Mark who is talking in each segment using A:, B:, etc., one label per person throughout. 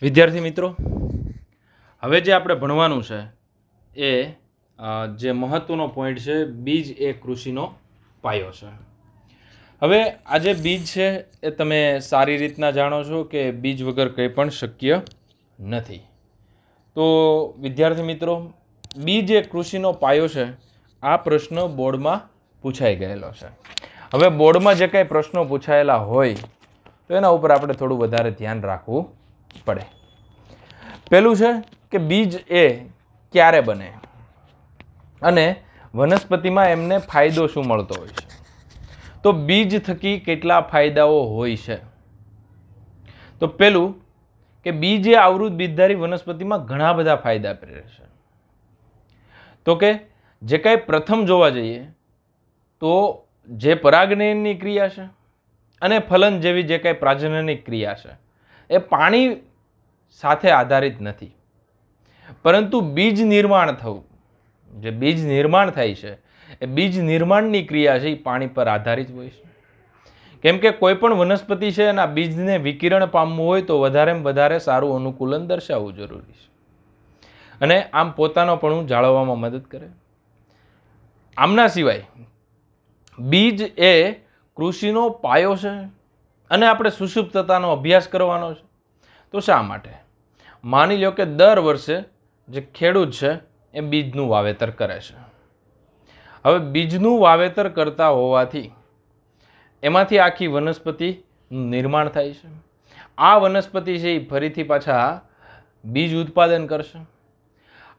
A: વિદ્યાર્થી મિત્રો, હવે જે આપણે ભણવાનું છે એ જે મહત્વનો પોઈન્ટ છે, બીજ એ કૃષિનો પાયો છે. હવે આ જે બીજ છે એ તમે સારી રીતના જાણો છો કે બીજ વગર કંઈ પણ શક્ય નથી. તો વિદ્યાર્થી મિત્રો, બીજ એ કૃષિનો પાયો છે, આ પ્રશ્ન બોર્ડમાં પૂછાઈ ગયેલો છે. હવે બોર્ડમાં જે કંઈ પ્રશ્નો પૂછાયેલા હોય તો એના ઉપર આપણે થોડું વધારે ધ્યાન રાખવું પડે. પહેલું છે કે બીજ એ ક્યારે બને અને વનસ્પતિમાં એમને ફાયદો શું મળતો હોય છે. તો બીજ થકી કેટલા ફાયદાઓ હોય છે. તો પહેલું કે બીજ એ આવૃત બીજધારી વનસ્પતિમાં ઘણા બધા ફાયદા પ્રેરે છે. તો કે જે કાંઈ પ્રથમ જોવા જઈએ તો જે પરાગનયનની ક્રિયા છે અને ફલન જેવી જે કાંઈ પ્રજનનની ક્રિયા છે એ પાણી સાથે આધારિત નથી, પરંતુ બીજ નિર્માણ થવું, જે બીજ નિર્માણ થાય છે એ બીજ નિર્માણની ક્રિયા છે એ પાણી પર આધારિત હોય છે. કેમ કે કોઈ પણ વનસ્પતિ છે એના બીજને વિકિરણ પામવું હોય તો વધારેમાં વધારે સારું અનુકૂલન દર્શાવવું જરૂરી છે અને આમ પોતાનોપણું જાળવવામાં મદદ કરે. આમના સિવાય બીજ એ કૃષિનો પાયો છે અને આપણે સુષુપ્તતાનો અભ્યાસ કરવાનો છે. તો શા માટે? માની લો કે દર વર્ષે જે ખેડૂત છે એ બીજનું વાવેતર કરે છે. હવે બીજનું વાવેતર કરતા હોવાથી એમાંથી આખી વનસ્પતિનું નિર્માણ થાય છે. આ વનસ્પતિ છે એ ફરીથી પાછા બીજ ઉત્પાદન કરશે.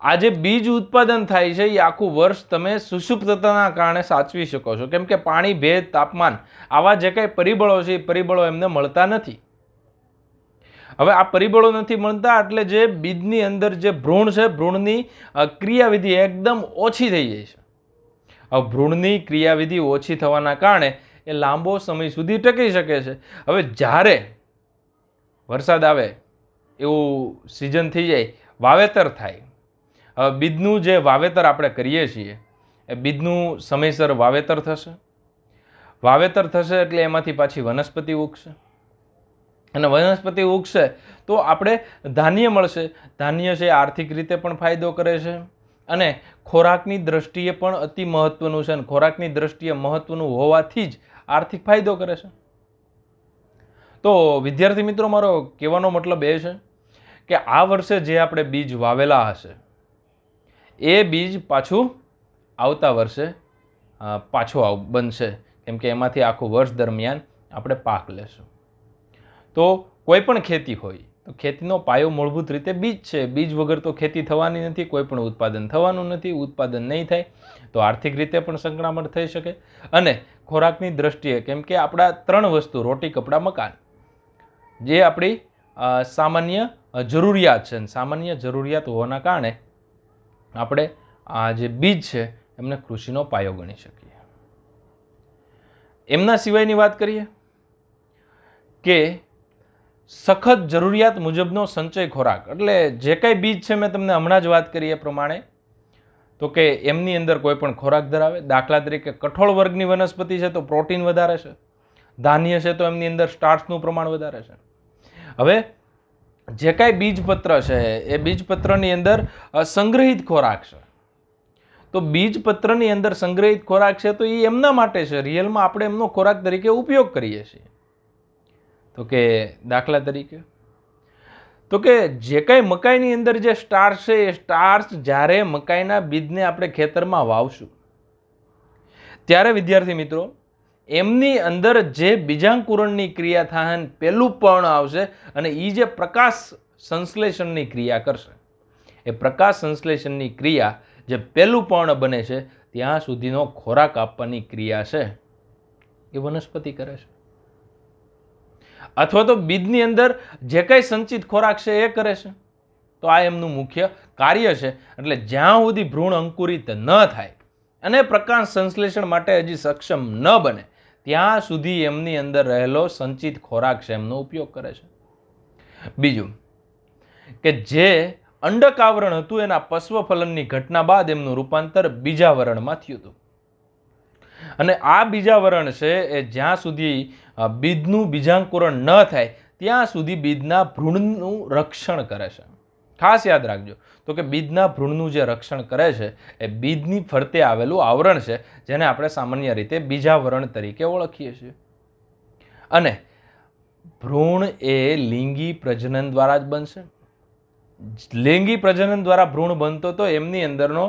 A: આ જે બીજ ઉત્પાદન થાય છે એ આખું વર્ષ તમે સુષુપ્તતાના કારણે સાચવી શકો છો, કેમ કે પાણી, ભેજ, તાપમાન આવા જે કંઈ પરિબળો છે એ પરિબળો એમને મળતા નથી. હવે આ પરિબળો નથી મળતા એટલે જે બીજની અંદર જે ભ્રૂણ છે, ભ્રૂણની ક્રિયાવિધિ એકદમ ઓછી થઈ જાય છે. હવે ભ્રૂણની ક્રિયાવિધિ ઓછી થવાના કારણે એ લાંબો સમય સુધી ટકી શકે છે. હવે જ્યારે વરસાદ આવે એવું સિઝન થઈ જાય, વાવેતર થાય, હવે બીજનું જે વાવેતર આપણે કરીએ છીએ એ બીજનું સમયસર વાવેતર થશે. વાવેતર થશે એટલે એમાંથી પાછી વનસ્પતિ ઉગશે અને વનસ્પતિ ઉગશે તો આપણે ધાન્ય મળશે. ધાન્ય છે આર્થિક રીતે પણ ફાયદો કરે છે અને ખોરાકની દ્રષ્ટિએ પણ અતિ મહત્વનું છે અને ખોરાકની દ્રષ્ટિએ મહત્વનું હોવાથી જ આર્થિક ફાયદો કરે છે. તો વિદ્યાર્થી મિત્રો, મારો કહેવાનો મતલબ એ છે કે આ વર્ષે જે આપણે બીજ વાવેલા હશે એ બીજ પાછું આવતા વર્ષે પાછું બનશે, કેમ કે એમાંથી આખું વર્ષ દરમિયાન આપણે પાક લેશું. તો કોઈ પણ ખેતી હોય તો ખેતીનો પાયો મૂળભૂત રીતે બીજ છે. બીજ વગર તો ખેતી થવાની નથી, કોઈ પણ ઉત્પાદન થવાનું નથી. ઉત્પાદન નહીં થાય તો આર્થિક રીતે પણ સંકળામણ થઈ શકે અને ખોરાકની દ્રષ્ટિએ, કેમ કે આપણા ત્રણ વસ્તુ, રોટી, કપડાં, મકાન, જે આપણી સામાન્ય જરૂરિયાત છે, સામાન્ય જરૂરિયાત હોવાના કારણે આપણે આ જે બીજ છે એમને કૃષિનો પાયો ગણી શકીએ. એમના સિવાયની વાત કરીએ કે સખત જરૂરિયાત મુજબનો સંચય ખોરાક, એટલે જે કંઈ બીજ છે મેં તમને હમણાં જ વાત કરી એ પ્રમાણે, તો કે એમની અંદર કોઈ પણ ખોરાક ધરાવે. દાખલા તરીકે કઠોળ વર્ગની વનસ્પતિ છે તો પ્રોટીન વધારે છે, ધાન્ય છે તો એમની અંદર સ્ટાર્ચનું પ્રમાણ વધારે છે. હવે જે કાંઈ બીજપત્ર છે એ બીજપત્રની અંદર સંગ્રહિત ખોરાક છે. તો બીજપત્રની અંદર સંગ્રહિત ખોરાક છે તો એ એમના માટે છે, રિયલમાં આપણે એમનો ખોરાક તરીકે ઉપયોગ કરીએ છીએ. તો કે દાખલા તરીકે તો કે જે કાંઈ મકાઈની અંદર જે સ્ટાર્ચ છે એ સ્ટાર્ચ જ્યારે મકાઈના બીજને આપણે ખેતરમાં વાવશું ત્યારે વિદ્યાર્થી મિત્રો એમની અંદર જે બીજાંકુરણની ક્રિયા થાય, પહેલું પર્ણ આવશે અને એ જે પ્રકાશ સંશ્લેષણની ક્રિયા કરશે, એ પ્રકાશ સંશ્લેષણની ક્રિયા જે પહેલું પર્ણ બને છે ત્યાં સુધીનો ખોરાક આપવાની ક્રિયા છે એ વનસ્પતિ કરે છે. અથવા તો બીજની અંદર જે કંઈ સંચિત ખોરાક છે એ કરે છે. તો આ એમનું મુખ્ય કાર્ય છે. એટલે જ્યાં સુધી ભ્રૂણ અંકુરિત ન થાય અને પ્રકાશ સંશ્લેષણ માટે હજી સક્ષમ ન બને ત્યાં સુધી એમની અંદર રહેલો સંચિત ખોરાક છે એમનો ઉપયોગ કરે છે. બીજું કે જે અંડક આવરણ હતું એના પશ્વફલનની ઘટના બાદ એમનું રૂપાંતર બીજાવરણમાં થયું હતું અને આ બીજાવરણ છે એ જ્યાં સુધી બીજનું બીજાંકુરણ ન થાય ત્યાં સુધી બીજના ભ્રૂણનું રક્ષણ કરે છે. ખાસ યાદ રાખજો તો કે બીજના ભ્રૂણનું જે રક્ષણ કરે છે એ બીજની ફરતે આવેલું આવરણ છે, જેને આપણે સામાન્ય રીતે બીજાવરણ તરીકે ઓળખીએ છીએ. અને ભ્રૂણ એ લિંગી પ્રજનન દ્વારા જ બનશે. લિંગી પ્રજનન દ્વારા ભ્રૂણ બનતો તો એમની અંદરનો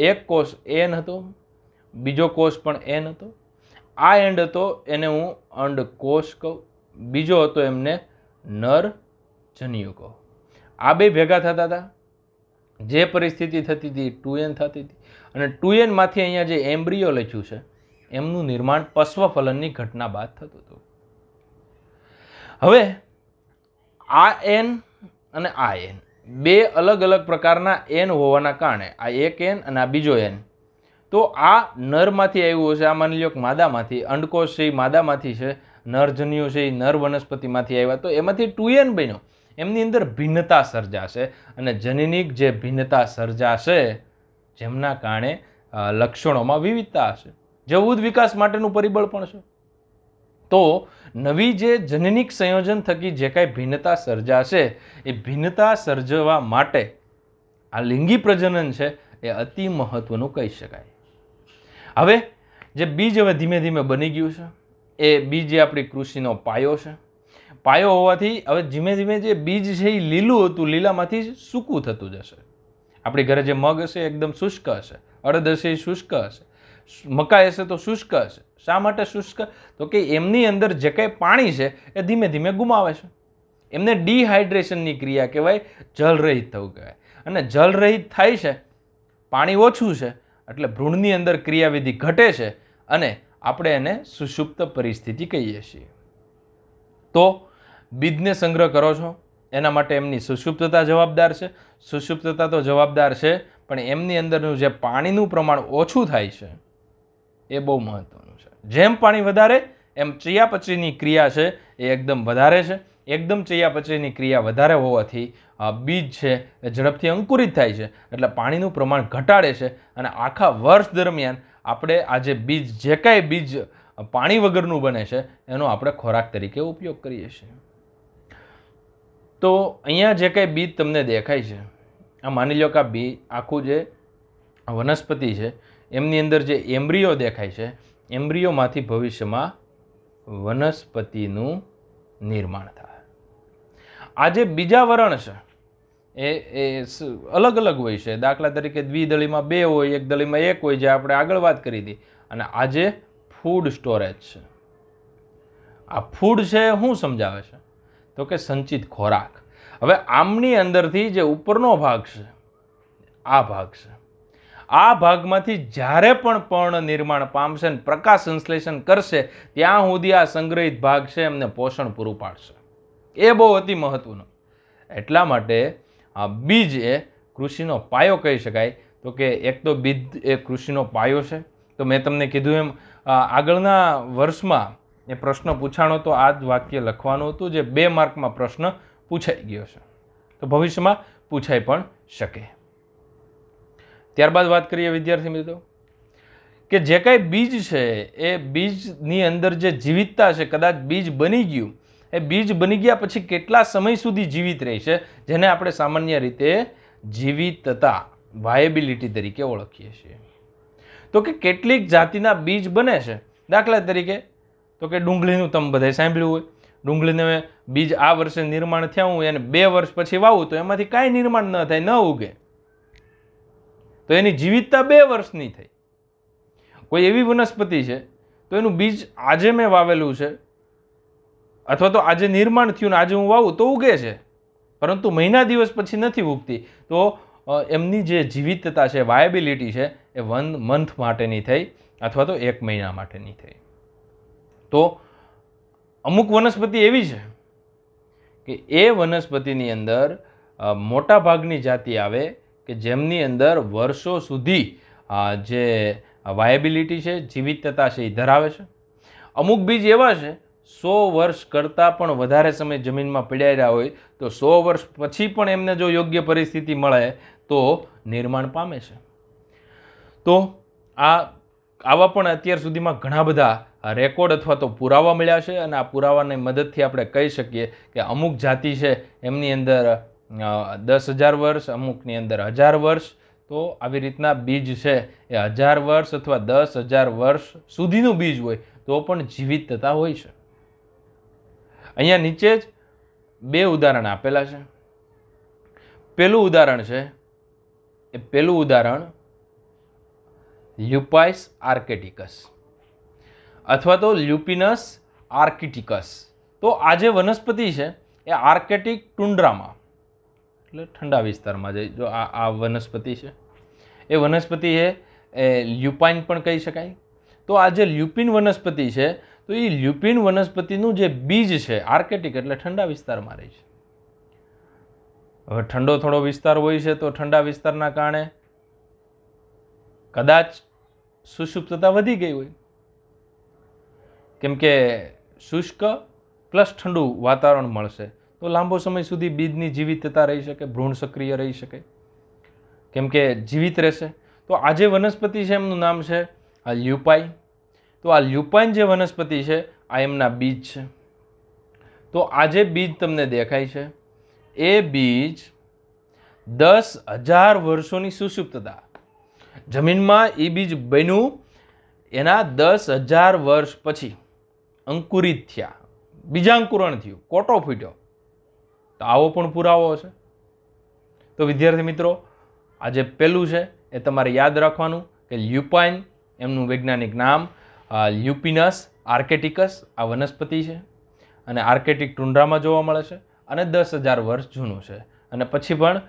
A: એક કોષ એન હતો, બીજો કોષ પણ એન હતો. આ એન્ડ હતો એને હું અંડકોષ કહું, બીજો હતો એમને નર જન્યુ કહું. આ બે ભેગા થતા હતા, જે પરિસ્થિતિ થતી હતી 2n થતી હતી. અને 2n માંથી અહીંયા જે એમ્બ્રિયો લખ્યું છે એમનું નિર્માણ પશ્વફલનની ઘટના બાદ થતું હતું. હવે આ એન અને આ એન બે અલગ અલગ પ્રકારના એન હોવાના કારણે આ એક એન અને આ બીજો એન, તો આ નરમાંથી આવ્યું હશે. આ માની લો કે માદામાંથી, અંડકોષ છે એ માદામાંથી છે, નરજન્યુ છે એ નર વનસ્પતિમાંથી આવ્યા, તો એમાંથી 2n બન્યો. એમની અંદર ભિન્નતા સર્જાશે અને જનીનિક જે ભિન્નતા સર્જાશે જેમના કારણે લક્ષણોમાં વિવિધતા હશે, જે ઉદ વિકાસ માટેનું પરિબળ પણ છે. તો નવી જે જનનિક સંયોજન થકી જે કાંઈ ભિન્નતા સર્જાશે એ ભિન્નતા સર્જવા માટે આ લિંગી પ્રજનન છે એ અતિ મહત્વનું કહી શકાય. હવે જે બીજ હવે ધીમે ધીમે બની ગયું છે એ બીજ એ આપણી કૃષિનો પાયો છે. પાયો હોવાથી હવે ધીમે ધીમે જે બીજ છે એ લીલું હતું, લીલામાંથી સૂકું થતું જશે. આપણી ઘરે જે મગ હશે એકદમ શુષ્ક હશે, અડદ હશે એ શુષ્ક હશે, મકાઈ હશે તો શુષ્ક હશે. શા માટે શુષ્ક? તો કે એમની અંદર જે કંઈ પાણી છે એ ધીમે ધીમે ગુમાવે છે. એમને ડિહાઇડ્રેશનની ક્રિયા કહેવાય, જલરહિત થવું કહેવાય. અને જલરહિત થાય છે, પાણી ઓછું છે એટલે ભ્રૂણની અંદર ક્રિયાવિધિ ઘટે છે અને આપણે એને સુષુપ્ત પરિસ્થિતિ કહીએ છીએ. તો બીજને સંગ્રહ કરો છો એના માટે એમની સુષુપ્તતા જવાબદાર છે. સુષુપ્તતા તો જવાબદાર છે, પણ એમની અંદરનું જે પાણીનું પ્રમાણ ઓછું થાય છે એ બહુ મહત્વનું છે. જેમ પાણી વધારે એમ ચયાપચયની ક્રિયા છે એ એકદમ વધારે છે. એકદમ ચયાપચયની ક્રિયા વધારે હોવાથી બીજ છે એ ઝડપથી અંકુરિત થાય છે, એટલે પાણીનું પ્રમાણ ઘટાડે છે અને આખા વર્ષ દરમિયાન આપણે આ જે બીજ, જે કાંઈ બીજ પાણી વગરનું બને છે એનો આપણે ખોરાક તરીકે ઉપયોગ કરીએ છીએ. તો અહીંયા જે કાંઈ બીજ તમને દેખાય છે, આ માની લો કે આ બીજ આખું જે વનસ્પતિ છે એમની અંદર જે એમ્બ્રિયો દેખાય છે, એમ્બ્રિયોમાંથી ભવિષ્યમાં વનસ્પતિનું નિર્માણ થાય. આ જે બીજા વરણ છે એ અલગ અલગ હોય છે. દાખલા તરીકે દ્વિદળીમાં 2 હોય, એક દળીમાં 1 હોય, જે આપણે આગળ વાત કરી હતી. અને આ જે ફૂડ સ્ટોરેજ છે, આ ફૂડ છે શું સમજાવે છે? તો કે સંચિત ખોરાક. હવે આમની અંદરથી જે ઉપરનો ભાગ છે, આ ભાગ છે, આ ભાગમાંથી જ્યારે પણ પર્ણ નિર્માણ પામશે અને પ્રકાશ સંશ્લેષણ કરશે ત્યાં સુધી આ સંગ્રહિત ભાગ છે એમને પોષણ પૂરું પાડશે. એ બહુ અતિ મહત્વનું. એટલા માટે આ બીજ એ કૃષિનો પાયો કહી શકાય. તો કે એક તો બીજ એ કૃષિનો પાયો છે. તો મેં તમને કીધું એમ આગળના વર્ષમાં એ પ્રશ્ન પૂછાણો તો આ જ વાક્ય લખવાનું હતું, જે 2 માર્કમાં પ્રશ્ન પૂછાઈ ગયો છે, તો ભવિષ્યમાં પૂછાઈ પણ શકે. ત્યારબાદ વાત કરીએ વિદ્યાર્થી મિત્રો કે જે કાંઈ બીજ છે એ બીજની અંદર જે જીવિતતા છે, કદાચ બીજ બની ગયું, એ બીજ બની ગયા પછી કેટલા સમય સુધી જીવિત રહેશે, જેને આપણે સામાન્ય રીતે જીવિતતા, વાયેબિલિટી તરીકે ઓળખીએ છીએ. તો કે કેટલીક જાતિના બીજ બને છે. દાખલા તરીકે તો કે ડુંગળીનું તમે બધાએ સાંભળ્યું હોય, ડુંગળીને બીજ આ વર્ષે નિર્માણ થયું હોય અને 2 વર્ષ પછી વાવું તો એમાંથી કાંઈ નિર્માણ ન થાય, ન ઉગે, તો એની જીવિતતા 2 વર્ષની થઈ. કોઈ એવી વનસ્પતિ છે તો એનું બીજ આજે મેં વાવેલું છે અથવા તો આજે નિર્માણ થયું ને આજે હું વાવું તો ઉગે છે, પરંતુ મહિના દિવસ પછી નથી ઉગતી, તો એમની જે જીવિતતા છે, વાયેબિલિટી છે, એ 1 મંથ માટેની થઈ અથવા તો 1 મહિના માટેની થઈ. તો અમુક વનસ્પતિ એવી છે કે એ વનસ્પતિની અંદર મોટા ભાગની જાતિ આવે કે જેમની અંદર વર્ષો સુધી જે વાયેબિલિટી છે, જીવિતતા છે એ ધરાવે છે. અમુક બીજ એવા છે 100 વર્ષ કરતાં પણ વધારે સમય જમીનમાં પડ્યા રહ્યા હોય તો 100 વર્ષ પછી પણ એમને જો યોગ્ય પરિસ્થિતિ મળે તો નિર્માણ પામે છે. તો આવા પણ અત્યાર સુધીમાં ઘણા બધા રેકોર્ડ અથવા તો પુરાવા મળ્યા છે, અને આ પુરાવાની મદદથી આપણે કહી શકીએ કે અમુક જાતિ છે એમની અંદર 10,000 વર્ષ, અમુકની અંદર 1000 વર્ષ. તો આવી રીતના બીજ છે એ 1000 વર્ષ અથવા 10,000 વર્ષ સુધીનું બીજ હોય તો પણ જીવિતતા હોય છે. અહીંયા નીચે જ 2 ઉદાહરણ આપેલા છે. પહેલું ઉદાહરણ લ્યુપાઇસ આર્કેટિકસ અથવા તો લ્યુપિનસ આર્કિટિકસ. તો આ જે વનસ્પતિ છે એ આર્કેટિક ટુન્ડ્રામાં એટલે ઠંડા વિસ્તારમાં જાય જો આ વનસ્પતિ છે એ વનસ્પતિ છે એ લ્યુપાઇન પણ કહી શકાય. તો આ જે લ્યુપિન વનસ્પતિ છે તો એ લ્યુપિન વનસ્પતિનું જે બીજ છે આર્કેટિક એટલે ઠંડા વિસ્તારમાં રહે છે. હવે ઠંડો થોડો વિસ્તાર હોય છે તો ઠંડા વિસ્તારના કારણે કદાચ સુષુપ્તતા વધી ગઈ હોય, કેમ કે શુષ્ક પ્લસ ઠંડુ વાતાવરણ મળશે તો લાંબો સમય સુધી બીજની જીવિતતા રહી શકે, ભ્રૂણ સક્રિય રહી શકે, કેમ કે જીવિત રહેશે. તો આ જે વનસ્પતિ છે એમનું નામ છે આ લ્યુપાઇન. તો આ લ્યુપાઇન જે વનસ્પતિ છે આ એમના બીજ છે. તો આ જે બીજ તમને દેખાય છે એ બીજ 10,000 વર્ષોની સુષુપ્તતા, જમીનમાં એ બીજ બન્યું એના 10,000 વર્ષ પછી અંકુરિત થયા, બીજાંકુરણ થયું, કોટો ફૂટ્યો. તો આવો પણ પુરાવો છે. તો વિદ્યાર્થી મિત્રો, આ જે પહેલું છે એ તમારે યાદ રાખવાનું કે લ્યુપાઇન એમનું વૈજ્ઞાનિક નામ લ્યુપિનસ આર્કેટિકસ આ વનસ્પતિ છે અને આર્કેટિક ટુન્ડ્રામાં જોવા મળે છે અને 10,000 વર્ષ જૂનું છે અને પછી પણ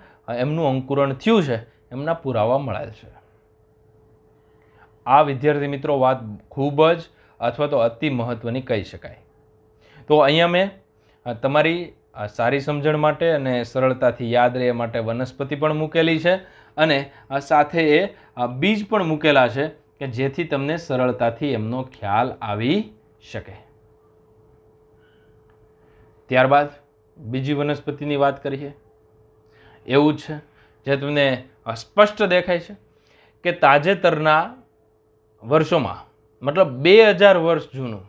A: એમનું અંકુરણ થયું છે એમના પુરાવા મળેલ છે. આ વિદ્યાર્થી મિત્રો વાત ખૂબ જ અથવા તો અતિ મહત્વની કહી શકાય. તો અહીંયા મેં તમારી સારી સમજણ માટે અને સરળતાથી યાદ રહે માટે વનસ્પતિ પણ મૂકેલી છે અને સાથે એ બીજ પણ મૂકેલા છે કે જેથી તમને સરળતાથી એમનો ખ્યાલ આવી શકે. ત્યારબાદ બીજી વનસ્પતિની વાત કરીએ. એવું છે જે તમને સ્પષ્ટ દેખાય છે કે તાજેતરના વર્ષોમાં મતલબ 2000 વર્ષ જૂનું,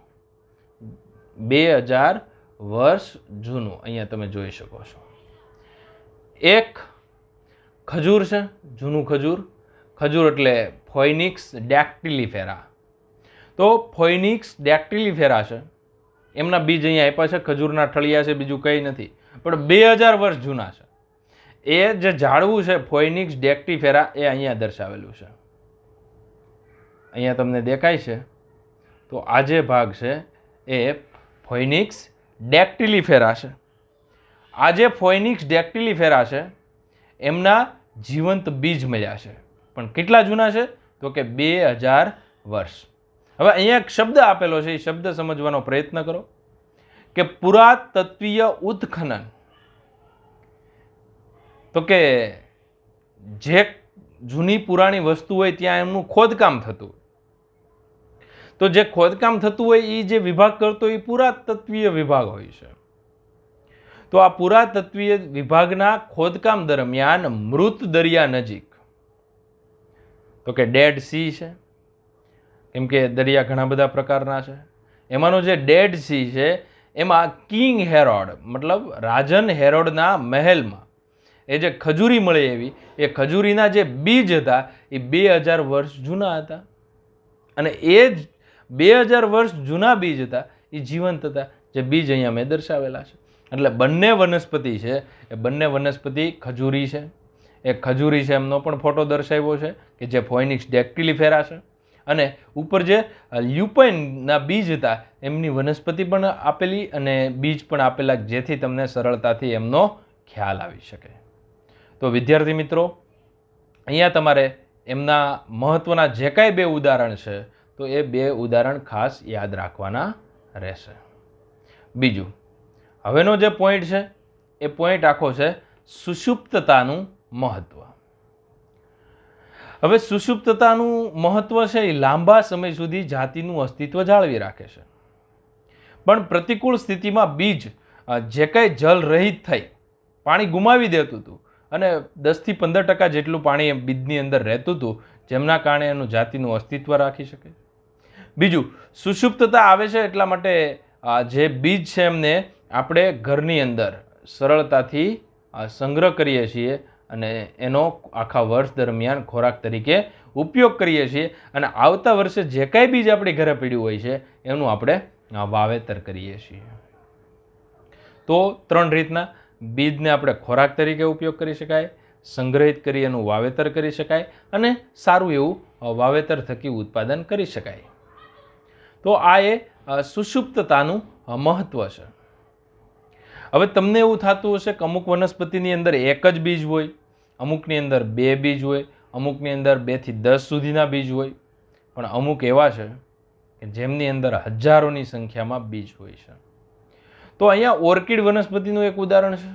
A: 2000 વર્ષ જૂનું અહીંયા તમે જોઈ શકો છો. એક ખજૂર છે, જૂનું ખજૂર. ખજૂર એટલે ફોઇનિક્સ ડેક્ટિલિફેરા. તો ફોઇનિક્સ ડેક્ટિલિફેરા છે એમના બીજ અહીંયા આપ્યા છે. ખજૂરના ઠળિયા છે, બીજું કંઈ નથી, પણ 2000 વર્ષ જૂના છે. એ જે ઝાડવું છે ફોઇનિક્સ ડેક્ટિફેરા એ અહીંયા દર્શાવેલું છે. અહીંયા તમને દેખાય છે. તો આ જે ભાગ છે એ ફોઇનિક્સ ડેક્ટિલિફેરા છે. આ જે ફોઇનિક્સ ડેક્ટિલિફેરા છે એમના જીવંત બીજ મળ્યા છે, પણ કેટલા જૂના છે તો કે 2000 વર્ષ. હવે અહીંયા એક શબ્દ આપેલો છે, એ શબ્દ સમજવાનો પ્રયત્ન કરો કે પુરાતત્વીય ઉત્ખનન. તો કે જે જૂની પુરાણી વસ્તુ હોય ત્યાં એમનું ખોદકામ થતું. તો જે ખોદકામ થતું હોય એ જે વિભાગ કરતો એ પુરાતત્વીય વિભાગ હોય છે. તો આ પુરાતત્વીય વિભાગના ખોદકામ દરમિયાન મૃત દરિયા નજીક, તો કે ડેડ સી છે, કેમ કે દરિયા ઘણા બધા પ્રકારના છે, એમાંનો જે ડેડ સી છે એમાં કિંગ હેરોડ મતલબ રાજન હેરોડના મહેલમાં એ જે ખજૂરી મળે એવી એ ખજૂરીના જે બીજ હતા એ 2000 વર્ષ જૂના હતા અને એ જ 2000 વર્ષ જૂના બીજ હતા એ જીવંત હતા, જે બીજ અહીંયા મેં દર્શાવેલા છે. એટલે બંને વનસ્પતિ છે એ બંને વનસ્પતિ ખજૂરી છે. એ ખજૂરી છે એમનો પણ ફોટો દર્શાવ્યો છે કે જે ફોઇનિક્સ ડેક્ટિલિફેરા છે અને ઉપર જે લ્યુપાઇનના બીજ હતા એમની વનસ્પતિ પણ આપેલી અને બીજ પણ આપેલા, જેથી તમને સરળતાથી એમનો ખ્યાલ આવી શકે. તો વિદ્યાર્થી મિત્રો, અહીંયા તમારે એમના મહત્વના જે કાંઈ 2 ઉદાહરણ છે તો એ 2 ઉદાહરણ ખાસ યાદ રાખવાના રહેશે. બીજું હવેનો જે પોઈન્ટ છે એ પોઈન્ટ આખો છે સુષુપ્તતાનું મહત્વ. હવે સુષુપ્તતાનું મહત્વ છે એ લાંબા સમય સુધી જાતિનું અસ્તિત્વ જાળવી રાખે છે, પણ પ્રતિકૂળ સ્થિતિમાં બીજ જે કંઈ જલ રહિત થઈ પાણી ગુમાવી દેતું હતું અને 10 થી 15% જેટલું પાણી બીજની અંદર રહેતું હતું, જેમના કારણે એનું જાતિનું અસ્તિત્વ રાખી શકે. બીજું, સુષુપ્તતા આવે છે એટલા માટે જે બીજ છે એમને આપણે ઘરની અંદર સરળતાથી સંગ્રહ કરીએ છીએ અને એનો આખા વર્ષ દરમિયાન ખોરાક તરીકે ઉપયોગ કરીએ છીએ અને આવતા વર્ષે જે કાંઈ બીજ આપણી ઘરે પડ્યું હોય છે એનું આપણે વાવેતર કરીએ છીએ. તો 3 રીતના બીજને આપણે ખોરાક તરીકે ઉપયોગ કરી શકાય, સંગ્રહિત કરી એનું વાવેતર કરી શકાય અને સારું એવું વાવેતર થકી ઉત્પાદન કરી શકાય. તો આ એ સુષુપ્તતાનું મહત્વ છે. હવે તમને એવું થતું હશે કે અમુક વનસ્પતિની અંદર એક જ બીજ હોય, અમુકની અંદર 2 બીજ હોય, અમુકની અંદર 2 થી 10 સુધીના બીજ હોય, પણ અમુક એવા છે કે જેમની અંદર હજારોની સંખ્યામાં બીજ હોય છે. તો અહીંયા ઓર્કિડ વનસ્પતિનું એક ઉદાહરણ છે.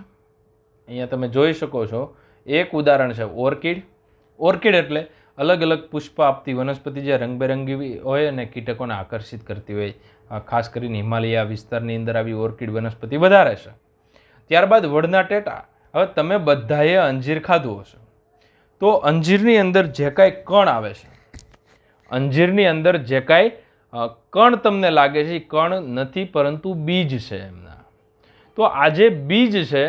A: અહીંયા તમે જોઈ શકો છો, એક ઉદાહરણ છે ઓર્કિડ. ઓર્કિડ એટલે અલગ અલગ પુષ્પ આપતી વનસ્પતિ જે રંગબેરંગી હોય અને કીટકોને આકર્ષિત કરતી હોય. ખાસ કરીને હિમાલય વિસ્તારની અંદર આવી ઓર્કિડ વનસ્પતિ વધારે છે. ત્યારબાદ વડના ટેટા. હવે તમે બધાએ અંજીર ખાધું હશે, તો અંજીરની અંદર જે કાંઈ કણ આવે છે, અંજીરની અંદર જે કાંઈ કણ તમને લાગે છે એ કણ નથી પરંતુ બીજ છે એમના. તો આ જે બીજ છે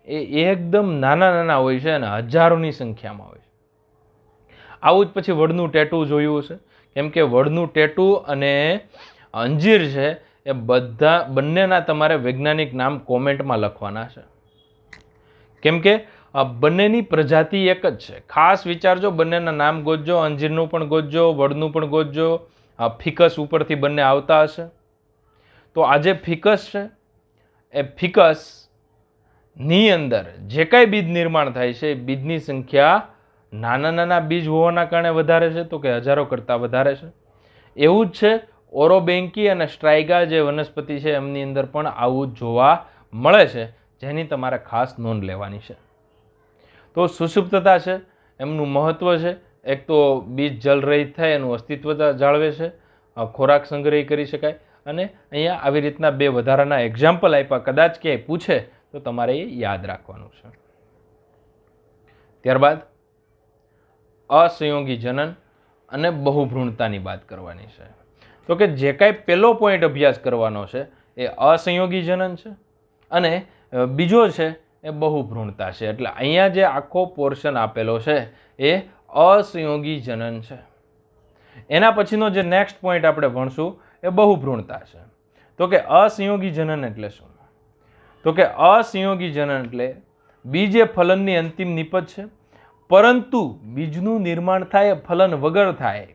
A: એ એકદમ નાના નાના હોય છે અને હજારોની સંખ્યામાં હોય છે. આવું જ પછી વડનું ટેટું જોયું હશે, કેમ કે વડનું ટેટું અને અંજીર છે એ બંનેના તમારે વૈજ્ઞાનિક નામ કોમેન્ટમાં લખવાના છે, કેમ કે બંનેની પ્રજાતિ એક જ છે. ખાસ વિચારજો, બંનેના નામ ગોતજો, અંજીરનું પણ ગોતજો, વડનું પણ ગોતજો. ફિકસ ઉપરથી બંને આવતા હશે. તો આ જે ફિકસ છે એ ફિકસની અંદર જે કાંઈ બીજ નિર્માણ થાય છે એ બીજની સંખ્યા નાના નાના બીજ હોવાના કારણે વધારે છે, તો કે હજારો કરતાં વધારે છે. એવું જ છે ઓરોબેન્કી અને સ્ટ્રાઇગા જે વનસ્પતિ છે એમની અંદર પણ આવું જોવા મળે છે, જેની તમારે ખાસ નોંધ લેવાની છે. તો સુષુપ્તતા છે એમનું મહત્વ છે. એક તો બીજ જલરહિત થાય, એનું અસ્તિત્વ જાળવે છે, ખોરાક સંગ્રહ કરી શકાય. અને અહીંયા આવી રીતના 2 વધારાના એક્ઝામ્પલ આપ્યા, કદાચ ક્યાંય પૂછે તો તમારે એ યાદ રાખવાનું છે. ત્યારબાદ અસંયોગી જનન અને બહુભ્રૂણતાની વાત કરવાની છે. તો કે જે કાંઈ પહેલો પોઈન્ટ અભ્યાસ કરવાનો છે એ અસંયોગી જનન છે અને બીજો છે એ બહુભ્રૂણતા છે. એટલે અહીંયા જે આખો પોર્શન આપેલો છે એ અસંયોગી જનન છે. એના પછીનો જે નેક્સ્ટ પોઈન્ટ આપણે ભણશું એ બહુભ્રૂણતા છે. તો કે અસંયોગી જનન એટલે શું? તો કે અસંયોગી જનન એટલે બીજ એ ફલનની અંતિમ નિપજ છે, પરંતુ બીજનું નિર્માણ થાય ફલન વગર થાય.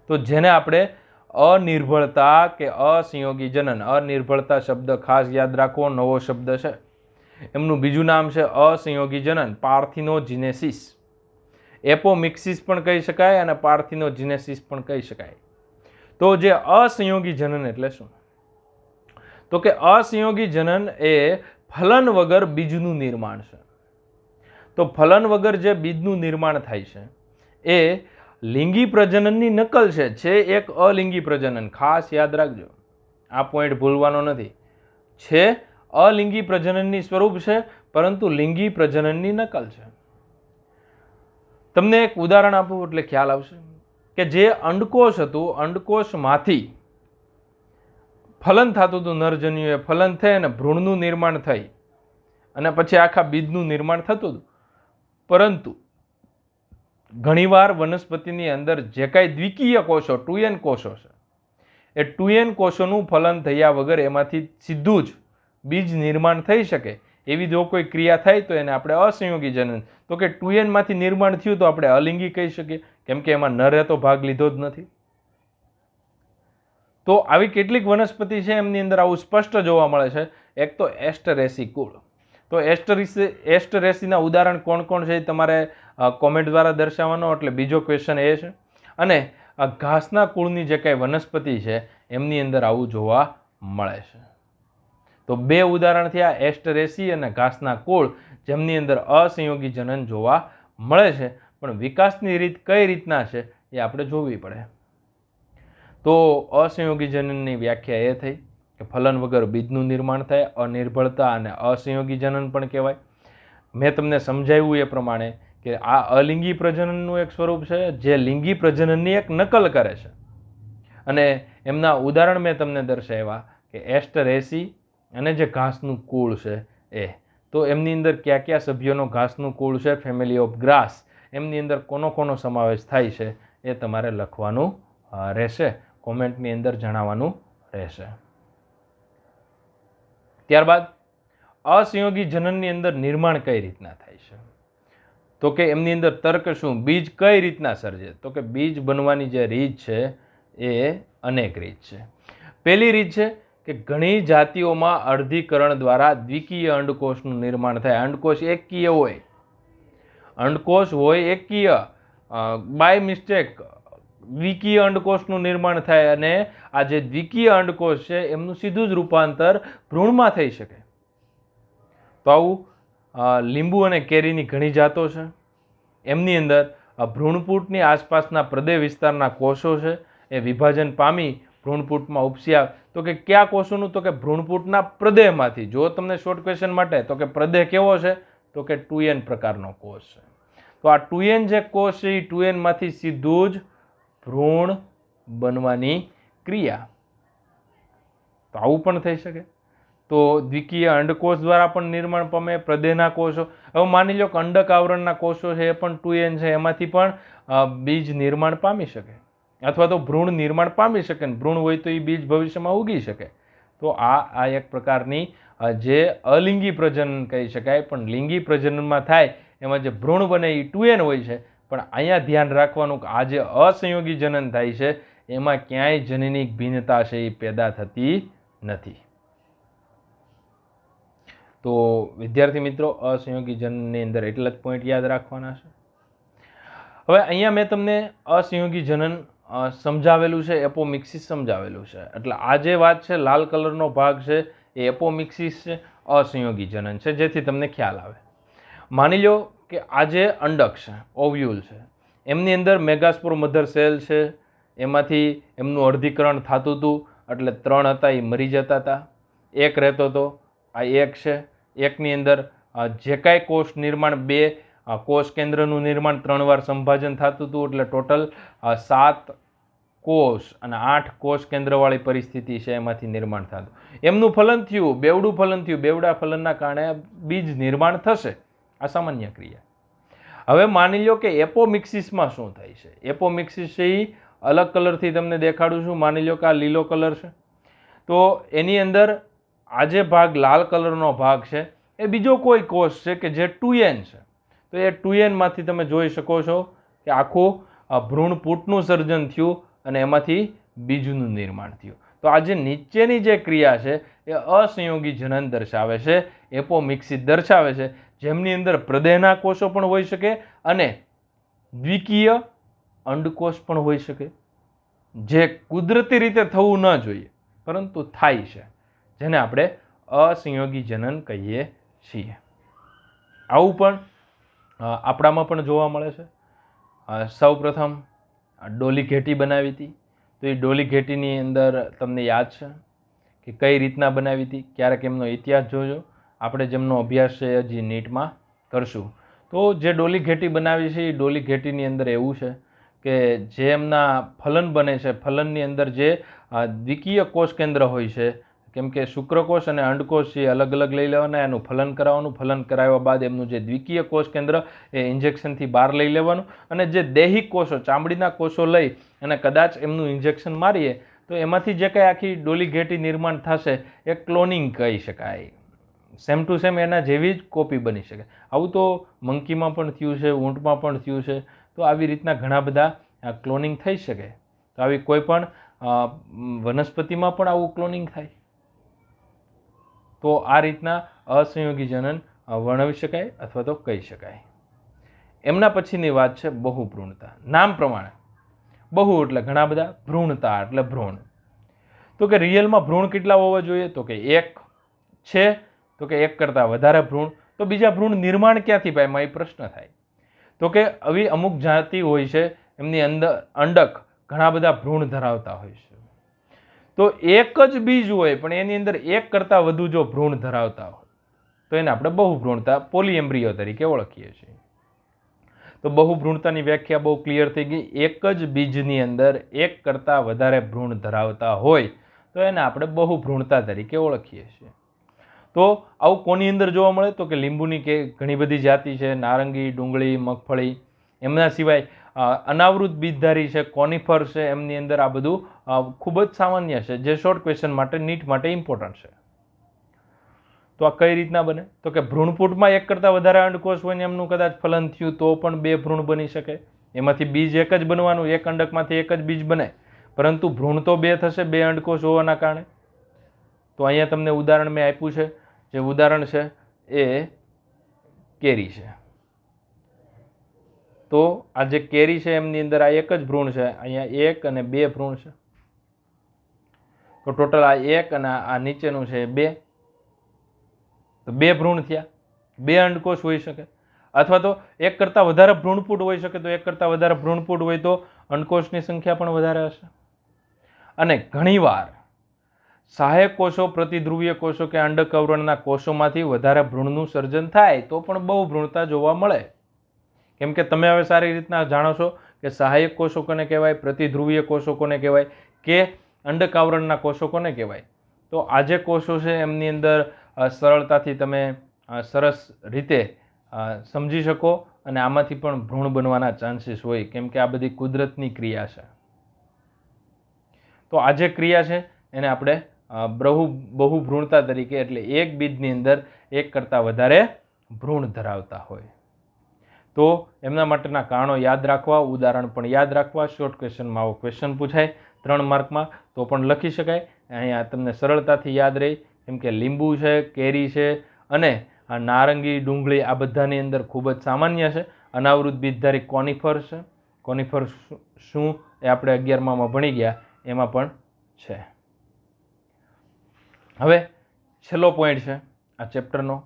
A: તો જેને આપણે અનિર્ભળતા કે અસંયોગી જનન, અનિર્ભળતા શબ્દ ખાસ યાદ રાખવો, નવો શબ્દ છે. એમનું બીજું નામ છે અસંયોગી જનન, પાર્થિનોજિનેસિસ. એપોમિક્સિસ પણ કહી શકાય અને પાર્થિનોજિનેસિસ પણ કહી શકાય. તો જે અસંયોગી જનન એટલે શું? તો કે અસંયોગી જનન એ ફલન વગર બીજનું નિર્માણ છે. તો ફલન વગર જે બીજનું નિર્માણ થાય છે એ લિંગી પ્રજનનની નકલ છે એક અલિંગી પ્રજનન. ખાસ યાદ રાખજો, આ પોઈન્ટ ભૂલવાનો નથી. છે અલિંગી પ્રજનનની સ્વરૂપ છે, પરંતુ લિંગી પ્રજનનની નકલ છે. તમને એક ઉદાહરણ આપું એટલે ખ્યાલ આવશે કે જે અંડકોષ હતું, અંડકોષમાંથી ફલન થતું હતું, નરજન્યુએ ફલન થઈ અને ભ્રૂણનું નિર્માણ થઈ અને પછી આખા બીજનું નિર્માણ થતું હતું. પરંતુ ઘણીવાર વનસ્પતિની અંદર જે કાંઈ દ્વિકીય કોષો, 2n કોષો છે, એ 2n કોષોનું ફલન થયા વગર એમાંથી સીધું જ બીજ નિર્માણ થઈ શકે એવી જો કોઈ ક્રિયા થાય તો એને આપણે અસંયોગી જનન. તો કે 2n માંથી નિર્માણ થયું તો આપણે અલિંગી કહી શકીએ, કેમ કે એમાં નરે તો ભાગ લીધો જ નથી. તો આવી કેટલીક વનસ્પતિ છે એમની અંદર આવું સ્પષ્ટ જોવા મળે છે. એક તો એસ્ટરેસી કુળ. તો એસ્ટરેસીના ઉદાહરણ કોણ કોણ છે એ તમારે કોમેન્ટ દ્વારા દર્શાવવાનો, એટલે બીજો ક્વેશ્ચન એ છે. અને ઘાસના કુળની જે કાંઈ વનસ્પતિ છે એમની અંદર આવું જોવા મળે છે. તો 2 ઉદાહરણ થયા, એસ્ટરેસી અને ઘાસના કુળ, જેમની અંદર અસંયોગી જનન જોવા મળે છે. પણ વિકાસની રીત કઈ રીતના છે એ આપણે જોવી પડે. તો અસંયોગી જનનની વ્યાખ્યા એ થઈ કે ફલન વગર બીજનું નિર્માણ થાય, અનિર્ભળતા અને અસંયોગી જનન પણ કહેવાય. મેં તમને સમજાવ્યું એ પ્રમાણે કે આ અલિંગી પ્રજનનનું એક સ્વરૂપ છે જે લિંગી પ્રજનનની એક નકલ કરે છે. અને એમના ઉદાહરણ મેં તમને દર્શાવ્યા કે એસ્ટરેસી અને જે ઘાસનું કુળ છે એ. તો એમની અંદર કયા કયા સભ્યોનો ઘાસનું કુળ છે, ફેમિલી ઓફ ગ્રાસ, એમની અંદર કોનો સમાવેશ થાય છે એ તમારે લખવાનું રહેશે, કોમેન્ટની અંદર જણાવવાનું રહેશે. ત્યારબાદ અસંયોગી જનનની અંદર નિર્માણ કઈ રીતના થાય છે? તો કે એમની અંદર તર્ક શું, બીજ કઈ રીતના સર્જે? તો કે બીજ બનવાની જે રીત છે એ અનેક રીત છે. પહેલી રીત છે કે ઘણી જાતિઓમાં અર્ધીકરણ દ્વારા દ્વિકીય અંડકોષનું નિર્માણ થાય. અંડકોષ એકકીય હોય, અંડકોષ હોય એકકીય, બાય મિસ્ટેક દ્વિકીય અંડકોષનું નિર્માણ થાય અને આ જે દ્વિકીય અંડકોષ છે એમનું સીધું જ રૂપાંતર ભ્રૂણમાં થઈ શકે. તો આવું લીંબુ અને કેરીની ઘણી જાતો છે. એમની અંદર ભ્રૂણપૂટની આસપાસના પ્રદેહ વિસ્તારના કોષો છે એ વિભાજન પામી ભ્રૂણપૂટમાં ઉપસી આવે. તો કે કયા કોષોનું? તો કે ભ્રૂણપૂટના પ્રદેહમાંથી. જો તમને શોર્ટ ક્વેશ્ચન માટે, તો કે પ્રદેહ કેવો છે? તો કે 2N પ્રકારનો કોષ છે. તો આ 2N જે કોષ છે એ 2N માંથી સીધું જ ભ્રૂણ બનવાની ક્રિયા. તો આવું પણ થઈ શકે. તો દ્વિકીય અંડકોષ દ્વારા પણ નિર્માણ પામે પ્રદેહના કોષો. હવે માની લો કે અંડક આવરણના કોષો છે એ પણ 2N છે, એમાંથી પણ બીજ નિર્માણ પામી શકે અથવા તો ભ્રૂણ નિર્માણ પામી શકે. ભ્રૂણ હોય તો એ બીજ ભવિષ્યમાં ઉગી શકે. તો આ એક પ્રકારની જે અલિંગી પ્રજનન કહી શકાય. પણ લિંગી પ્રજનનમાં થાય એમાં જે ભ્રૂણ બને એ 2N હોય છે. પણ અહીંયા ધ્યાન રાખવાનું કે આ જે અસંયોગી જનન થાય છે એમાં ક્યાંય જનનિક ભિન્નતા છે એ પેદા થતી નથી. તો વિદ્યાર્થી મિત્રો, અસંયોગી જનનની અંદર એટલા જ પોઈન્ટ યાદ રાખવાના છે. હવે અહીંયા મેં તમને અસંયોગી જનન સમજાવેલું છે, એપોમિક્સિસ સમજાવેલું છે. એટલે આ જે વાત છે, લાલ કલરનો ભાગ છે એ એપોમિક્સિસ છે, અસંયોગી જનન છે, જેથી તમને ખ્યાલ આવે. માની લો કે આ જે અંડક છે, ઓવ્યુલ છે, એમની અંદર મેગાસ્પોર મધર સેલ છે, એમાંથી એમનું અર્ધીકરણ થતું હતું. એટલે 3 હતા એ મરી જતા હતા, 1 રહેતો હતો, આ 1 છે. 1ની અંદર જે કાંઈ કોષ નિર્માણ, 2 કોષ કેન્દ્રનું નિર્માણ 3 વાર સંભાજન થતું હતું. એટલે ટોટલ 7 કોષ અને 8 કોષ કેન્દ્રવાળી પરિસ્થિતિ છે, એમાંથી નિર્માણ થતું. એમનું ફલન થયું, બેવડું ફલન થયું. બેવડા ફલનના કારણે બીજ નિર્માણ થશે. આ સામાન્ય ક્રિયા. હવે માની લો કે એપોમિક્સિસમાં શું થાય છે? એપોમિક્સિસ છે એ અલગ કલરથી તમને દેખાડું છું. માની લો કે આ લીલો કલર છે, તો એની અંદર આ જે ભાગ લાલ કલરનો ભાગ છે એ બીજો કોઈ કોષ છે કે જે 2N છે. તો એ 2N માંથી તમે જોઈ શકો છો કે આખું ભ્રૂણપૂટનું સર્જન થયું અને એમાંથી બીજનું નિર્માણ થયું. તો આ જે નીચેની જે ક્રિયા છે એ અસંયોગી જનન દર્શાવે છે, એપોમિક્સિસ દર્શાવે છે, જેમની અંદર પ્રદેહના કોષો પણ હોઈ શકે અને દ્વિકીય અંડકોષ પણ હોઈ શકે, જે કુદરતી રીતે થવું ન જોઈએ પરંતુ થાય છે, જેને આપણે અસંયોગી જનન કહીએ છીએ. આવું પણ આપણામાં પણ જોવા મળે છે. સૌ પ્રથમ ડોલી ઘેટી બનાવી હતી. તો એ ડોલી ઘેટીની અંદર તમને યાદ છે કે કઈ રીતના બનાવી હતી? ક્યારેક એમનો ઇતિહાસ જોજો. આપણે જેમનો અભ્યાસ છે હજી નીટમાં કરશું. તો જે ડોલી ઘેટી બનાવી છે એ ડોલી ઘેટીની અંદર એવું છે કે જે એમના ફલન બને છે, ફલનની અંદર જે દ્વિકીય કોષ કેન્દ્ર હોય છે, કેમ કે શુક્રકોષ અને અંડકોષ એ અલગ અલગ લઈ લેવાના, એનું ફલન કરાવવાનું. ફલન કરાવ્યા બાદ એમનું જે દ્વિકીય કોષ કેન્દ્ર એ ઇન્જેક્શનથી બહાર લઈ લેવાનું અને જે દૈહિક કોષો, ચામડીના કોષો લઈ અને કદાચ એમનું ઇન્જેક્શન મારીએ તો એમાંથી જે કંઈ આખી ડોલી ઘેટી નિર્માણ થશે એ ક્લોનિંગ કહી શકાય. સેમ ટુ સેમ એના જેવી જ કોપી બની શકે. આવું તો મંકીમાં પણ થયું છે, ઊંટમાં પણ થયું છે. તો આવી રીતના ઘણા બધા ક્લોનિંગ થઈ શકે. તો આવી કોઈ પણ વનસ્પતિમાં પણ આવું ક્લોનિંગ થાય. તો આ રીતના અસંયોગી જનન વર્ણવી શકાય અથવા તો કહી શકાય. એમના પછીની વાત છે બહુભ્રૂણતા. નામ પ્રમાણે બહુ એટલે ઘણા બધા, ભ્રૂણતા એટલે ભ્રૂણ. તો કે રિયલમાં ભ્રૂણ કેટલા હોવા જોઈએ? તો કે 1 છે, તો કે 1 કરતાં વધારે ભ્રૂણ. તો બીજા ભ્રૂણ નિર્માણ ક્યાંથી પામે? એમાં એ પ્રશ્ન થાય. તો કે આવી અમુક જાતિ હોય છે, એમની અંદર અંડક ઘણા બધા ભ્રૂણ ધરાવતા હોય છે. તો એક જ બીજ હોય પણ એની અંદર 1 કરતાં વધુ જો ભ્રૂણ ધરાવતા હોય તો એને આપણે બહુભ્રૂણતા, પોલીએમ્બ્રિયો તરીકે ઓળખીએ છીએ. તો બહુભ્રૂણતાની વ્યાખ્યા બહુ ક્લિયર થઈ ગઈ. એક જ બીજની અંદર એક કરતાં વધારે ભ્રૂણ ધરાવતા હોય તો એને આપણે બહુભ્રૂણતા તરીકે ઓળખીએ છીએ. તો આવું કોની અંદર જોવા મળે? તો કે લીંબુની કે ઘણી બધી જાતિ છે, નારંગી, ડુંગળી, મગફળી. એમના સિવાય અનાવૃત બીજધારી છે, કોનિફર છે, એમની અંદર આ બધું ખૂબ જ સામાન્ય છે, જે શોર્ટ ક્વેશ્ચન માટે, નીટ માટે ઇમ્પોર્ટન્ટ છે. તો આ કઈ રીતના બને? તો કે ભ્રૂણપૂટમાં એક કરતાં વધારે અંડકોષ હોય ને એમનું કદાચ ફલન થયું તો પણ 2 ભ્રૂણ બની શકે. એમાંથી બીજ એક જ બનવાનું, એક અંડકમાંથી એક જ બીજ બને, પરંતુ ભ્રૂણ તો 2 થશે, 2 અંડકોષ હોવાના કારણે. તો અહીંયા તમને ઉદાહરણ મેં આપ્યું છે, જે ઉદાહરણ છે એ કેરી છે. તો આ જે કેરી છે એમની અંદર આ એક જ ભ્રૂણ છે, અહીંયા 1 અને 2 ભ્રૂણ છે. તો ટોટલ આ 1 અને આ નીચેનું છે 2, તો 2 ભ્રૂણ થયા. 2 અંડકોષ હોઈ શકે, અથવા તો એક કરતાં વધારે ભ્રૂણપૂટ હોઈ શકે. તો એક કરતાં વધારે ભ્રૂણપૂટ હોય તો અંડકોષની સંખ્યા પણ વધારે હશે. અને ઘણીવાર સહાયક કોષો, પ્રતિધ્રુવીય કોષો કે અંડક આવરણના કોષોમાંથી વધારે ભ્રૂણનું સર્જન થાય તો પણ બહુભ્રૂણતા જોવા મળે. કેમ કે તમે હવે સારી રીતના જાણો છો કે સહાયક કોષો કોને કહેવાય, પ્રતિધ્રુવીય કોષો કોને કહેવાય, કે અંડક આવરણના કોષો કોને કહેવાય. તો આ જે કોષો છે એમની અંદર સરળતાથી તમે સરસ રીતે સમજી શકો અને આમાંથી પણ ભ્રૂણ બનવાના ચાન્સીસ હોય, કેમ કે આ બધી કુદરતની ક્રિયા છે. તો આ જે ક્રિયા છે એને આપણે બહુભ્રૂણતા તરીકે, એટલે એક બીજની અંદર એક કરતાં વધારે ભ્રૂણ ધરાવતા હોય. તો એમના માટેના કારણો યાદ રાખવા, ઉદાહરણ પણ યાદ રાખવા. શોર્ટ ક્વેશ્ચનમાં આવો ક્વેશ્ચન પૂછાય 3 માર્કમાં તો પણ લખી શકાય. અહીંયા તમને સરળતાથી યાદ રહે, કેમ કે લીંબુ છે, કેરી છે અને આ નારંગી, ડુંગળી આ બધાની અંદર ખૂબ જ સામાન્ય છે. અનાવૃત બીજધારી કોનિફર છે. કોનિફર શું એ આપણે 11માં ભણી ગયા, એમાં પણ છે. હવે છેલ્લો પોઈન્ટ છે આ ચેપ્ટરનો,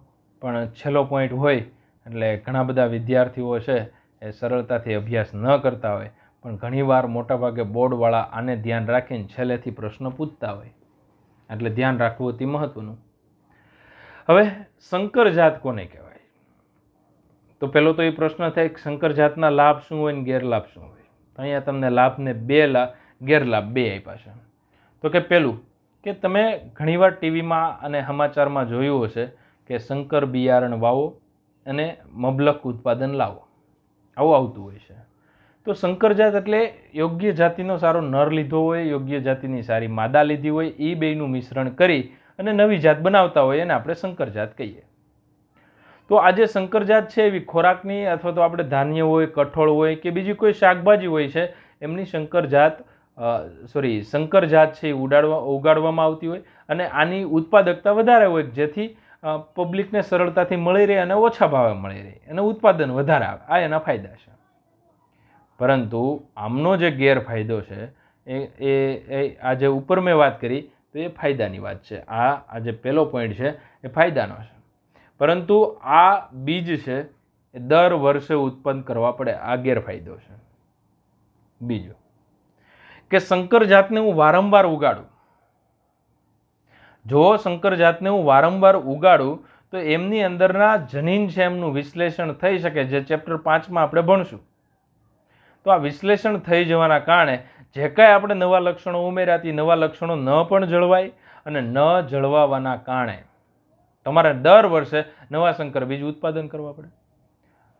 A: પણ છેલ્લો પોઈન્ટ હોય એટલે ઘણા બધા વિદ્યાર્થીઓ છે એ સરળતાથી અભ્યાસ ન કરતા હોય, પણ ઘણીવાર મોટાભાગે બોર્ડવાળા આને ધ્યાન રાખીને છેલ્લેથી પ્રશ્ન પૂછતા હોય, એટલે ધ્યાન રાખવું અતિ મહત્વનું. હવે સંકર જાત કોને કહેવાય? તો પહેલો તો એ પ્રશ્ન થાય કે સંકર જાતના લાભ શું હોય ને ગેરલાભ શું હોય? અહીંયા તમને લાભને 2, ગેરલાભ 2 આપ્યા છે. તો કે પહેલું કે તમે ઘણીવાર ટીવીમાં અને સમાચારમાં જોયું હશે કે સંકર બિયારણ વાવો અને મબલક ઉત્પાદન લાવો, આવું આવતું હોય છે. તો સંકર જાત એટલે યોગ્ય જાતિનો સારો નર લીધો હોય, યોગ્ય જાતિની સારી માદા લીધી હોય, એ બેયનું મિશ્રણ કરી અને નવી જાત બનાવતા હોય એને આપણે સંકર જાત કહીએ. તો આ જે સંકર જાત છે એવી ખોરાકની, અથવા તો આપણે ધાન્ય હોય, કઠોળ હોય કે બીજી કોઈ શાકભાજી હોય છે, એમની સંકર જાત છે એ ઉગાડવામાં આવતી હોય અને આની ઉત્પાદકતા વધારે હોય, જેથી પબ્લિકને સરળતાથી મળી રહે અને ઓછા ભાવે મળી રહે અને ઉત્પાદન વધારે આવે. આ એના ફાયદા છે. પરંતુ આમનો જે ગેરફાયદો છે એ આ જે ઉપર મેં વાત કરી તો એ ફાયદાની વાત છે. આ જે પહેલો પોઈન્ટ છે એ ફાયદાનો છે. પરંતુ આ બીજ છે એ દર વર્ષે ઉત્પન્ન કરવા પડે, આ ગેરફાયદો છે. બીજો કે સંકર જાતને હું વારંવાર ઉગાડું. જો સંકર જાતને હું વારંવાર ઉગાડું તો એમની અંદરના જનીન છે એમનું વિશ્લેષણ થઈ શકે, જે ચેપ્ટર 5માં આપણે ભણશું. તો આ વિશ્લેષણ થઈ જવાના કારણે જે કાંઈ આપણે નવા લક્ષણો ઉમેર્યા, નવા લક્ષણો ન પણ જળવાય, અને ન જળવાવાના કારણે તમારે દર વર્ષે નવા સંકર બીજ ઉત્પાદન કરવા પડે.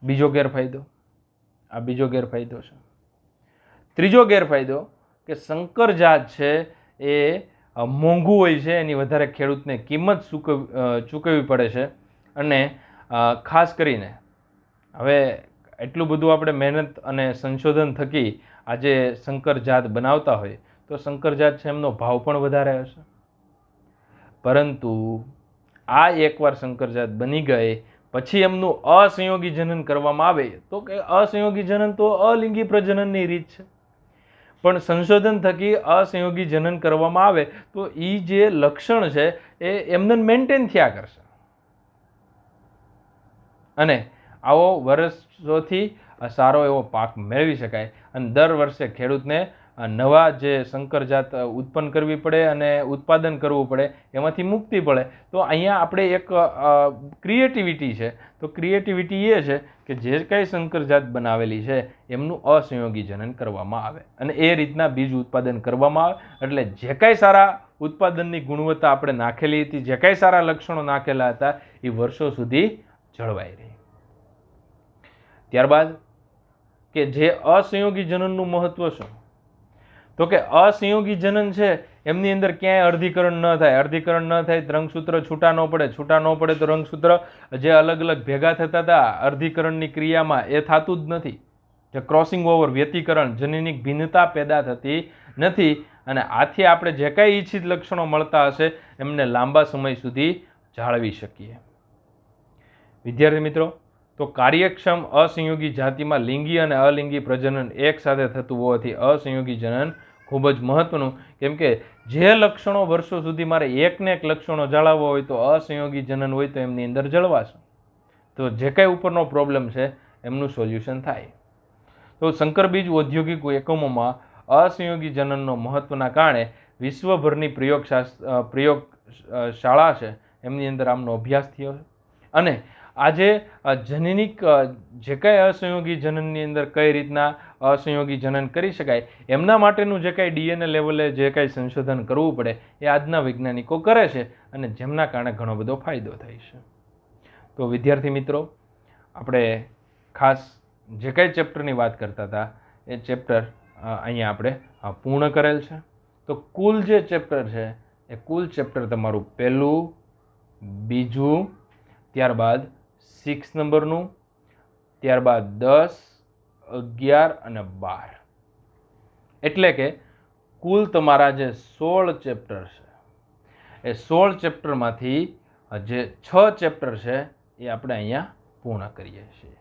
A: બીજો ગેરફાયદો, આ બીજો ગેરફાયદો છે. ત્રીજો ગેરફાયદો કે સંકર જાત છે એ મોંઘું હોય છે, એની વધારે ખેડૂતને કિંમત ચૂકવવી પડે છે. અને ખાસ કરીને હવે એટલું બધું આપણે મહેનત અને સંશોધન થકી આજે સંકર જાત બનાવતા હોય તો સંકર જાત છે એમનો ભાવ પણ વધારે હશે. પરંતુ આ એકવાર સંકર જાત બની ગઈ પછી એમનું અસંયોગી જનન કરવામાં આવે તો કે અસંયોગી જનન તો અલિંગી પ્રજનનની રીત છે, પણ સંશોધન થકી અસંયોગી જનન કરવામાં આવે તો એ જે લક્ષણ છે એ એમને મેન્ટેન થયા કરશે અને આવો વર્ષોથી સારો એવો પાક મેળવી શકાય અને દર વર્ષે ખેડૂતને નવા જે સંકરજાત ઉત્પન્ન કરવી પડે અને ઉત્પાદન કરવું પડે, એમાંથી મુક્તિ પડે. તો અહીંયા આપણે એક ક્રિએટિવિટી છે. તો ક્રિએટિવિટી એ છે કે જે કાંઈ સંકરજાત બનાવેલી છે એમનું અસંયોગી જનન કરવામાં આવે અને એ રીતના બીજ ઉત્પાદન કરવામાં આવે. એટલે જે કાંઈ સારા ઉત્પાદનની ગુણવત્તા આપણે નાખેલી હતી, જે કાંઈ સારા લક્ષણો નાખેલા હતા, એ વર્ષો સુધી જળવાઈ રહી. ત્યારબાદ કે જે અસંયોગી જનનનું મહત્વ શું? તો કે અસંયોગી જનન છે એમની અંદર ક્યાંય અર્ધીકરણ ન થાય. અર્ધીકરણ ન થાય, રંગસૂત્ર છૂટા ન પડે. છૂટા ન પડે તો રંગસૂત્ર જે અલગ અલગ ભેગા થતા હતા અર્ધીકરણની ક્રિયામાં, એ થતું જ નથી. જે ક્રોસિંગ ઓવર, વ્યતિકરણ, જનનિક ભિન્નતા પેદા થતી નથી. અને આથી આપણે જે કાંઈ ઈચ્છિત લક્ષણો મળતા હશે એમને લાંબા સમય સુધી જાળવી શકીએ. વિદ્યાર્થી મિત્રો, તો કાર્યક્ષમ અસંયોગી જાતિમાં લિંગી અને અલિંગી પ્રજનન એક સાથે થતું હોવાથી અસંયોગી જનન ખૂબ જ મહત્વનું. કેમ કે જે લક્ષણો વર્ષો સુધી મારે એકને એક લક્ષણો જાળવવા હોય તો અસંયોગી જનન હોય તો એમની અંદર જળવાશે. તો જે કાંઈ ઉપરનો પ્રોબ્લેમ છે એમનું સોલ્યુશન થાય. તો સંકર બીજ ઔદ્યોગિક એકમોમાં અસંયોગી જનનનો મહત્વના કારણે વિશ્વભરની પ્રયોગશાળા છે એમની અંદર આમનો અભ્યાસ થયો છે. અને આજે જનનિક જે કાંઈ અસંયોગી જનનની અંદર કઈ રીતના અસંયોગી જનન કરી શકાય એમના માટેનું જે કાંઈ ડીએનએ લેવલે જે કાંઈ સંશોધન કરવું પડે એ આજના વૈજ્ઞાનિકો કરે છે અને જેમના કારણે ઘણો બધો ફાયદો થાય છે. તો વિદ્યાર્થી મિત્રો, આપણે ખાસ જે કાંઈ ચેપ્ટરની વાત કરતા હતા એ ચેપ્ટર અહીંયા આપણે પૂર્ણ કરેલ છે. તો કુલ જે ચેપ્ટર છે એ કુલ ચેપ્ટર તમારું પહેલું, બીજું, ત્યારબાદ 6 નંબરનું, ત્યારબાદ 10, 11 અને 12, એટલે કે કુલ તમારા જે 16 ચેપ્ટર છે એ 16 ચેપ્ટરમાંથી જે 6 ચેપ્ટર છે એ આપણે અહીંયા પૂર્ણ કરીએ છીએ.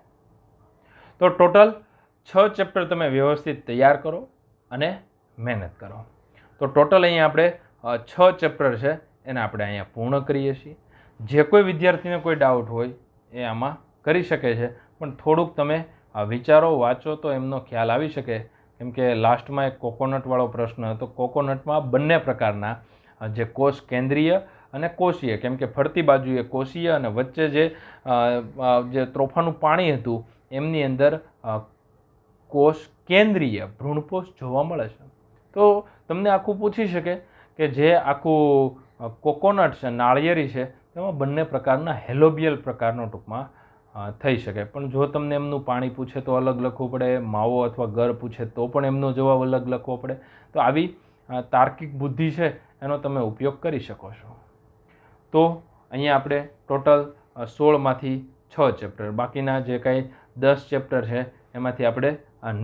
A: તો ટોટલ 6 ચેપ્ટર તમે વ્યવસ્થિત તૈયાર કરો અને મહેનત કરો. તો ટોટલ અહીંયા આપણે 6 ચેપ્ટર છે એને આપણે અહીંયા પૂર્ણ કરીએ છીએ. જે કોઈ વિદ્યાર્થીને કોઈ ડાઉટ હોય એ આમાં કરી શકે છે, પણ થોડુંક તમે વિચારો, વાંચો તો એમનો ખ્યાલ આવી શકે. કેમ કે લાસ્ટમાં એક કોકોનટવાળો પ્રશ્ન હતો. કોકોનટમાં બંને પ્રકારના જે કોષ કેન્દ્રીય અને કોષીય, કેમ કે ફરતી બાજુએ કોષીય અને વચ્ચે જે ત્રોફાનું પાણી હતું એમની અંદર કોષ કેન્દ્રીય ભ્રૂણપોષ જોવા મળે છે. તો તમને આખું પૂછી શકે કે જે આખું કોકોનટ છે, નાળિયેરી છે, તેમાં બંને પ્રકારના હેલોબિયલ પ્રકારનો ટૂંકમાં થઈ શકે. પણ જો તમને એમનું પાણી પૂછે તો અલગ લખવું પડે, માવો અથવા ગર પૂછે તો પણ એમનો જવાબ અલગ લખવો પડે. તો આવી તાર્કિક બુદ્ધિ છે એનો તમે ઉપયોગ કરી શકો છો. તો અહીંયા આપણે ટોટલ 16માંથી 6 ચેપ્ટર, બાકીના જે કાંઈ 10 ચેપ્ટર છે એમાંથી આપણે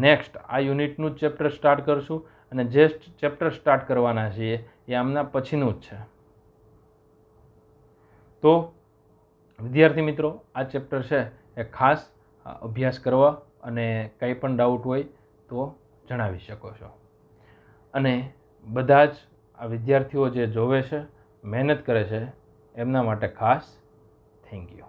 A: નેક્સ્ટ આ યુનિટનું જ ચેપ્ટર સ્ટાર્ટ કરશું. અને જે ચેપ્ટર સ્ટાર્ટ કરવાના છીએ એ આમના પછીનું જ છે. તો વિદ્યાર્થી મિત્રો, આ ચેપ્ટર છે એ ખાસ અભ્યાસ કરવા અને કંઈ પણ ડાઉટ હોય તો જણાવી શકો છો. અને બધા જ આ વિદ્યાર્થીઓ જે જોવે છે, મહેનત કરે છે, એમના માટે ખાસ થેન્ક યુ.